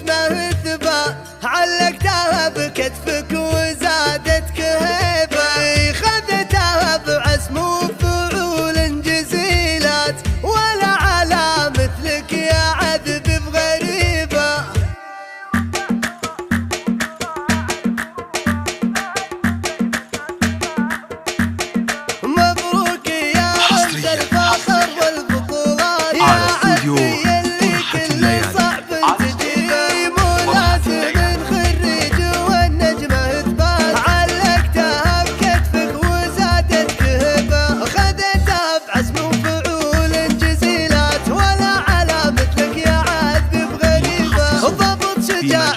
ونجمه ثبات علقتها بكتفك وزادتك هيبة خذتها بعزم وفعول جزيلات ولا على مثلك يا عذب بغريبة. مبروك يا رمز الفخر والبطولات يا عزبي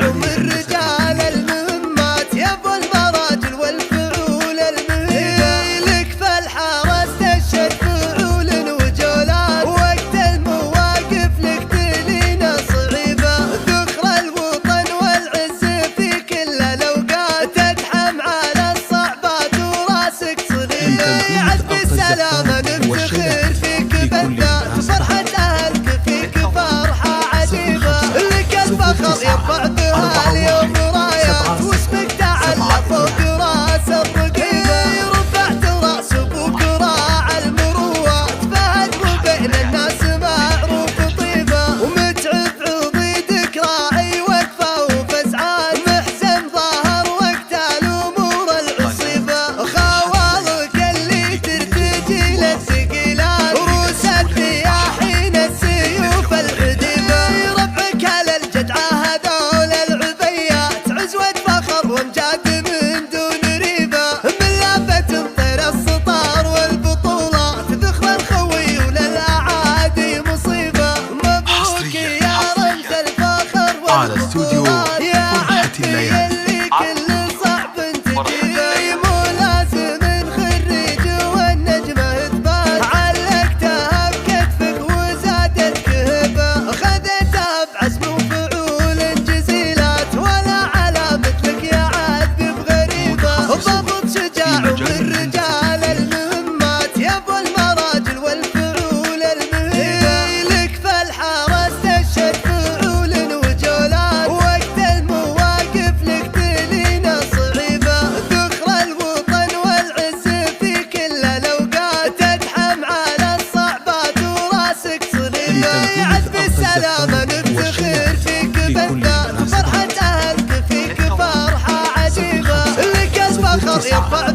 من رجال المهمات يبو المراجل والفعول المهيبة لك فالحرس تشهد فعول وجولات وقت المواقف لك تلينا صعيبة ذخر الوطن والعز في كل الأوقات تدحم على الصعبات وراسك صليبة عزب السلامة نفتخر فيك بالذات فرحة أهلك فيك فرحة عجيبة لك الفخر يرفع بها اليوم رايات واسمك تعلى فوق راس الرقيبة رفعت راس ابوك راعى المروات فهد بين الناس معروف طيبة ومتعب عضيدك راعي وقفة وفزعات محزن ظاهر وقت الامور العصيبة خوالك اللي ترتجي للثقيلات روس الدياحين السيوف الحديبة ربعك على الجدعة هذول العبيات عزوة فخر وامجاد من دون ريبة من لافة طير السطار والبطولات ذخر الخوي وللأعادي مصيبة. مبروك يا رمز الفخر والبطولات يا عزبي اللي كل صعب تجيبه مو لازم خريج والنجمة اثبات علقتها بكتفك وزادتك هبة خذتها بعزم وفعول جزيلات ولا على مثلك يا عذب بغريبة ضبط شجاع من رجال المهمات يبو المراجل والفعول المهيبة لك فالحرس تشهد فعول وجولات وقت المواقف لك تلينا صعيبة ذخر الوطن والعز في كل الأوقات تدحم على الصعبات وراسك صليبة عزب السلامة نفتخر فيك بالذات فرحة أهلك فيك فرحة عجيبة لك الفخر يرفع